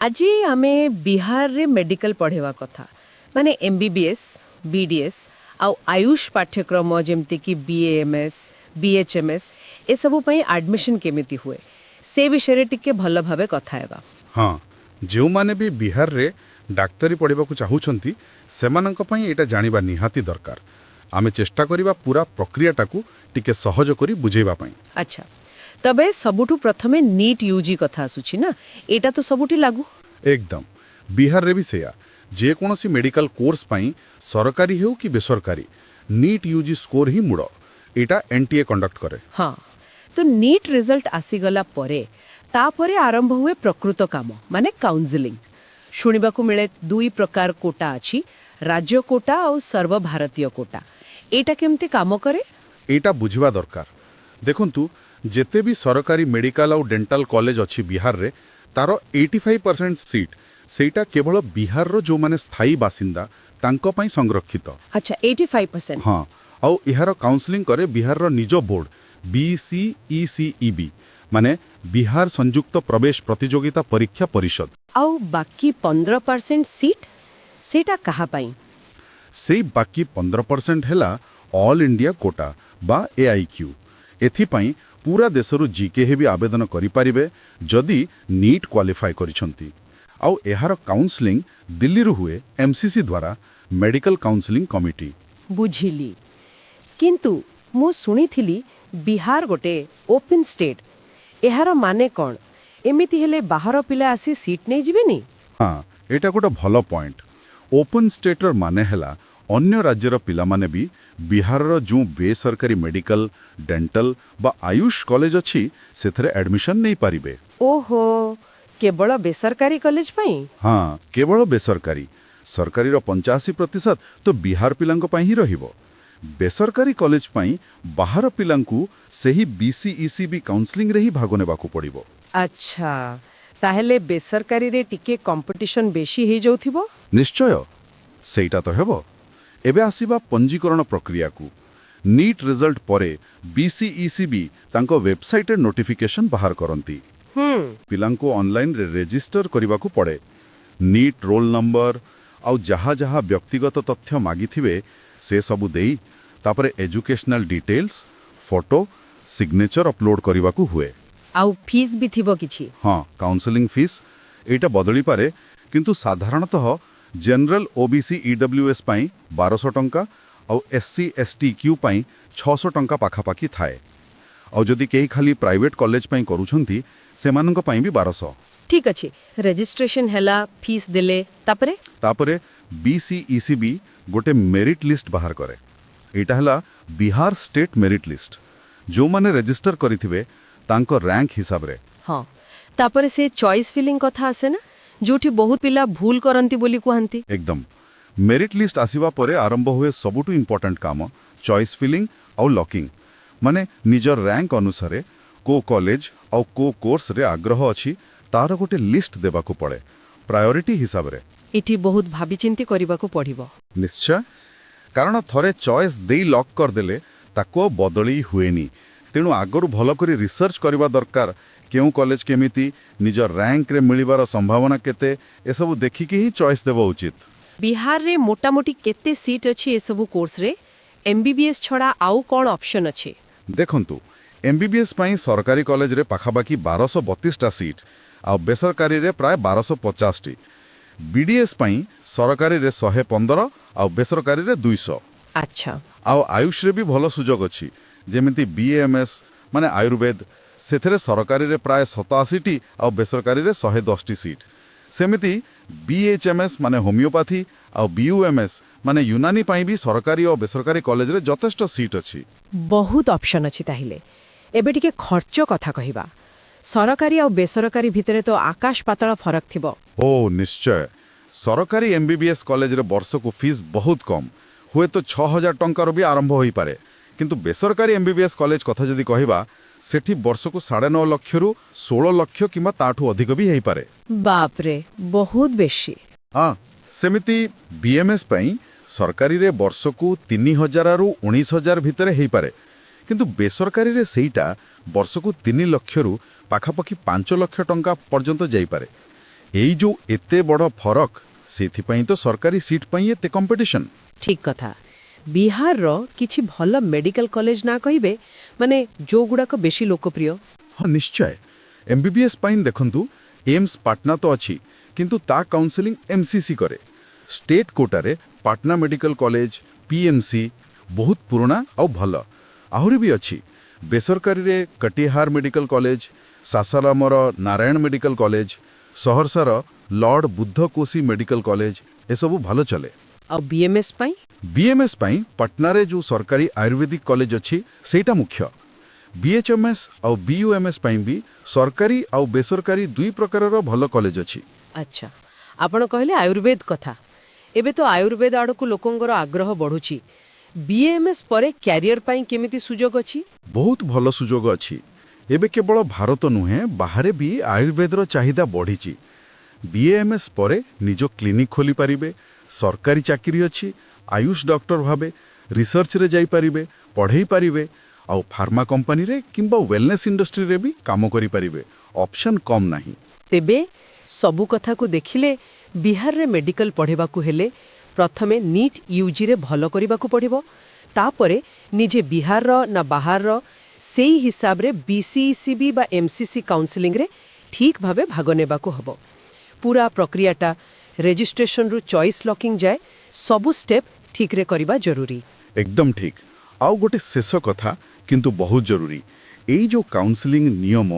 आज आमे बिहार रे मेडिकल पढ़ेवा कथा माने एमबीबीएस बीडीएस आउ आयुष पाठ्यक्रम जेमती कि बीएएमएस बीएचएमएस ए सबु पई एडमिशन केमिति हुए से विषय रे टिके भल भाबे कथा हेबा। हाँ, जो माने भी बिहार रे डाक्तरी पढ़िबा को चाहुचंती सेमानंक पई एटा जानिबा निहाती दरकार। आमे चेष्टा करिबा पूरा प्रक्रियाटाकू टिके सहज करी बुझेबा पई। अच्छा तबे सबुठु प्रथमे नीट यूजी कथा आसुछि ना एटा तो सबुठी लागू एकदम बिहार रे भी सेया जे कोनोसी मेडिकल कोर्स पई सरकारी हेउ कि बेसरकारी नीट यूजी स्कोर ही मुड़ एटा एनटीए कंडक्ट करे। हाँ तो नीट रिजल्ट आसीगला परे तापरे आरंभ हुए प्रकृत काम माने काउंसलिंग शुणिबा को मिले दुई प्रकार कोटा अछि राज्य कोटा और सर्व भारतीय कोटा एटा केमते काम करे एटा बुझिबा दरकार। देखंतु जेते भी सरकारी मेडिकल और डेंटल कॉलेज अछि बिहार रे तारो 85% सीट सेटा केवल बिहार रो जो माने स्थायी बासिंदा तांको पई संरक्षित। अच्छा 85%। हाँ और इहार काउंसलिंग करे बिहार रो निजो बोर्ड बीसीईसीईबी माने बिहार संयुक्त प्रवेश प्रतियोगिता परीक्षा परिषद। आउ बाकी 15% सीट सेटा कहा पाई सेई बाकी 15% हेला ऑल इंडिया कोटा बा एआईक्यू एथिपाई पूरा देशरु जीके हे भी आवेदन करि पारिबे जदि नीट क्वालिफाई करिसंती। आउ एहार काउंसलिंग दिल्ली रु हुए एमसीसी द्वारा मेडिकल काउंसलिंग कमिटी। बुझिली किंतु मु सुनिथिली बिहार गोटे ओपन स्टेट एहार माने कोन एमिति हेले बाहर पिला आसी सीट नै जिवेनी। हाँ एटा गोटे भलो पॉइंट। ओपन स्टेटर माने हेला अन्य राज्यर पिला माने भी बिहार जो बेसरकारी मेडिकल डेंटल बा आयुष कॉलेज अच्छी सेथरे एडमिशन नहीं पारिबे। ओहो केवल बेसरकारी कॉलेज पई। हाँ केवल बेसरकारी सरकारी रो 85% तो बिहार पिलांको पई ही रहिबो। बेसरकारी कॉलेज पई बाहर पिलांकु सेही बीसीईसीबी काउंसलिंग रे ही भाग नेबाकू पड़िबो। अच्छा ताहेले बेसरकारी रे टिके कंपटीशन बेसी हे जाउथिबो। निश्चय सेटा तो हेबो। एबे आसीबा पंजीकरण प्रक्रिया को नीट रिजल्ट परे बीसीईसीबी तांको वेबसाइट नोटिफिकेशन बाहर करंती। पिलांको ऑनलाइन रे रजिस्टर करबाकू पड़े नीट रोल नंबर आउ जहा जहा व्यक्तिगत तथ्य मागिथिबे से सबु देई तापरे educational details photo signature upload करबाकू हुए। आउ फीस भी थिबो किछि। हाँ काउंसलिंग फीस एटा बदली पारे किंतु साधारणतः जनरल ओबीसी ईडब्ल्यूएस पाई 1200 टंका और एससी एसटी क्यू पाई 600 टंका पाखापाखी थाए और जदि केही खाली प्राइवेट कॉलेज पाई करूछंती सेमानंक पाई भी 1200। ठीक अछि रजिस्ट्रेशन हैला फीस देले तापरे बीसीईसीबी गोटे मेरिट लिस्ट बाहर करे। एटा हला बिहार स्टेट मेरिट लिस्ट जो माने रजिस्टर करिथिबे तांको रैंक हिसाब रे। हाँ तापरे से चॉइस फिलिंग कथा आसे ना जोठी बहुत पिला भूल करंती बोली कहंती। एकदम मेरिट लिस्ट आसीबा परे आरंभ हुए सबुटु इंपोर्टेंट काम चॉइस फिलिंग और लॉकिंग माने निजर रैंक अनुसारे को कॉलेज और को कोर्स रे आग्रह अछि तार गोटे लिस्ट देबाकू पड़े प्रायोरिटी हिसाब रे। इठी बहुत भाबी चिंती करबाकू पड़िबो। निश्चय कारण थरे चॉइस देई लॉक कर देले ताको बदली हुएनी तेणु आगरु भलो करी रिसर्च करबा दरकार केउ कॉलेज केमिति निजर रैंक रे मिलिबार संभावना केते ए सब देखिके ही चॉइस देबो उचित। बिहार रे मोटा मोटी केते सीट अछि ए सब कोर्स रे एमबीबीएस छडा आउ कोन ऑप्शन अछि। देखंतु एमबीबीएस पई सरकारी कॉलेज रे पाखाबाकी 1232 टा सीट आ बेसरकारी रे प्राय 1250 टी बीडीएस पई सरकारी रे 115 आ बेसरकारी रे 200। अच्छा आ आयुष रे भी भलो सुजोग अछि जेमिति बीएमएस माने आयुर्वेद सेथरे सरकारी रे प्राय 87 टी आ बेसरकारी रे 110 टी सीट सेमिति बीएचएमएस माने होमियोपैथी आ बीयूएमएस माने यूनानी पाई भी सरकारी और बेसरकारी कॉलेज रे यथेष्ट सीट अछि। बहुत ऑप्शन अछि ताहिले एबे टिके खर्च कथा कहिबा सरकारी और बेसरकारी भितरे तो आकाश पाताल फरक थिबो। ओ निश्चय सरकारी एमबीबीएस कॉलेज रे वर्ष को फीस बहुत कम हुए तो 6000 टंका रो भी आरंभ होई पारे किंतु बेसरकारी एमबीबीएस कॉलेज कथा जदि कहिबा सेठी वर्ष को 9.5 लाख रु 16 लाख किंबा ताठू अधिक भी हेई पारे। बाप रे बहुत बेशी। हाँ सेमिति बीएमएस पई सरकारी रे वर्ष को 3000 रु 19000 भितरे हेई पारे किंतु बेसरकारी रे सेईटा वर्ष को 3 लाख रु पाखापाखि 5 लाख टंका पर्यंत जाई पारे। ଏଇ ଯୋଉ ଏତେ ବଡ଼ ଫରକ ସେଥିପାଇଁ ତ ସରକାରୀ ସିଟ୍ ପାଇଁ ଏତେ କମ୍ପିଟିସନ୍। ଠିକ୍ କଥା। ବିହାରର କିଛି ଭଲ ମେଡିକାଲ କଲେଜ ନା କହିବେ, ମାନେ ଯୋଉଗୁଡାକ ବେଶୀ ଲୋକପ୍ରିୟ? ହଁ ନିଶ୍ଚୟ। MBBS ପାଇଁ ଦେଖନ୍ତୁ, ଏମ୍ସ ପାଟନା ତ ଅଛି, କିନ୍ତୁ ତା କାଉନ୍ସେଲିଂ MCC କରେ। ଷ୍ଟେଟ୍ କୋଟାରେ ପାଟନା ମେଡିକାଲ କଲେଜ, PMC ବହୁତ ପୁରୁଣା ଆଉ ଭଲ। ଆହୁରି ବି ଅଛି ବେସରକାରୀରେ କଟିହାର ମେଡିକାଲ କଲେଜ, ସାସାରାମର ନାରାୟଣ ମେଡିକାଲ କଲେଜ, ସହରସାର Lord Buddha Kosi medical college, ଏସବୁ ଭଲ ଚଲେ। ଆଉ BMS ପାଇଁ? BMS ପାଇଁ ପାଟନାରେ ଯୋଉ ସରକାରୀ ଆୟୁର୍ବେଦିକ କଲେଜ ଅଛି ସେଇଟା ମୁଖ୍ୟ। BHMS ଆଉ BUMS ପାଇଁ ବି ସରକାରୀ ଆଉ ବେସରକାରୀ ଦୁଇ ପ୍ରକାରର ଭଲ କଲେଜ ଅଛି। ଆଚ୍ଛା, ଆପଣ କହିଲେ ଆୟୁର୍ବେଦ କଥା। ଏବେ ତ ଆୟୁର୍ବେଦ ଆଡ଼କୁ ଲୋକଙ୍କର ଆଗ୍ରହ ବଢ଼ୁଛି। BMS ପରେ କ୍ୟାରିୟର ପାଇଁ କେମିତି ସୁଯୋଗ ଅଛି? ବହୁତ ଭଲ ସୁଯୋଗ ଅଛି। ଏବେ କେବଳ ଭାରତ ନୁହେଁ, ବାହାରେ ବି ଆୟୁର୍ବେଦର ଚାହିଦା ବଢ଼ିଛି। BAMS ପରେ ନିଜ କ୍ଲିନିକ୍ ଖୋଲିପାରିବେ, ସରକାରୀ ଚାକିରି ଅଛି, ଆୟୁଷ ଡକ୍ଟର ଭାବେ ରିସର୍ଚ୍ଚରେ ଯାଇପାରିବେ, ପଢ଼େଇ ପାରିବେ, ଆଉ ଫାର୍ମା କମ୍ପାନୀରେ କିମ୍ବା ୱେଲନେସ୍ ଇଣ୍ଡଷ୍ଟ୍ରିରେ ବି କାମ କରିପାରିବେ। ଅପସନ୍ କମ୍ ନାହିଁ। ତେବେ ସବୁ କଥାକୁ ଦେଖିଲେ ବିହାରରେ ମେଡିକାଲ ପଢ଼ିବାକୁ ହେଲେ ପ୍ରଥମେ NEET UGରେ ଭଲ କରିବାକୁ ପଡ଼ିବ, ତାପରେ ନିଜେ ବିହାରର ନା ବାହାରର ସେଇ ହିସାବରେ BCECB ବା MCC କାଉନ୍ସେଲିଂରେ ଠିକ୍ ଭାବେ ଭାଗ ନେବାକୁ ହେବ। ପୁରା ପ୍ରକ୍ରିୟାଟା ରେଜିଷ୍ଟ୍ରେସନରୁ ଚଏସ୍ ଲକିଂ ଯାଏ ସବୁ ଷ୍ଟେପ୍ ଠିକ୍ରେ କରିବା ଜରୁରୀ। ଏକଦମ ଠିକ୍। ଆଉ ଗୋଟେ ଶେଷ କଥା, କିନ୍ତୁ ବହୁତ ଜରୁରୀ, ଏଇ ଯୋଉ କାଉନ୍ସେଲିଂ ନିୟମ,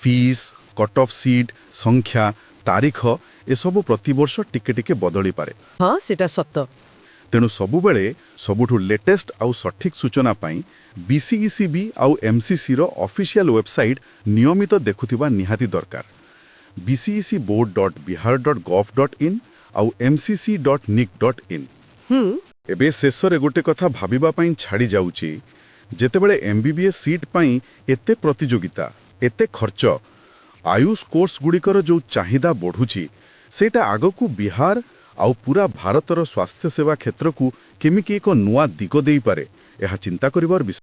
ଫିସ୍, କଟ୍ ଅଫ୍ ସିଟ୍, ସଂଖ୍ୟା, ତାରିଖ ଏସବୁ ପ୍ରତିବର୍ଷ ଟିକେ ଟିକେ ବଦଳିପାରେ। ହଁ, ସେଟା ସତ। ତେଣୁ ସବୁବେଳେ ସବୁଠୁ ଲେଟେଷ୍ଟ ଆଉ ସଠିକ୍ ସୂଚନା ପାଇଁ BCECB ଆଉ MCCର ଅଫିସିଆଲ ୱେବସାଇଟ୍ ନିୟମିତ ଦେଖୁଥିବା ନିହାତି ଦରକାର। bcecboard.bihar.gov.in ଆଉ mcc.nic.in। ଏବେ ଶେଷରେ ଗୋଟେ କଥା ଭାବିବା ପାଇଁ ଛାଡ଼ି ଯାଉଛି, ଯେତେବେଳେ MBBS ସିଟ୍ ପାଇଁ ଏତେ ପ୍ରତିଯୋଗିତା, ଏତେ ଖର୍ଚ୍ଚ, ଆୟୁଷ କୋର୍ସଗୁଡ଼ିକର ଯୋଉ ଚାହିଦା ବଢ଼ୁଛି, ସେଇଟା ଆଗକୁ ବିହାର ଆଉ ପୁରା ଭାରତର ସ୍ୱାସ୍ଥ୍ୟ ସେବା କ୍ଷେତ୍ରକୁ କେମିତି ଏକ ନୂଆ ଦିଗ ଦେଇପାରେ, ଏହା ଚିନ୍ତା କରିବାର ବିଷୟ।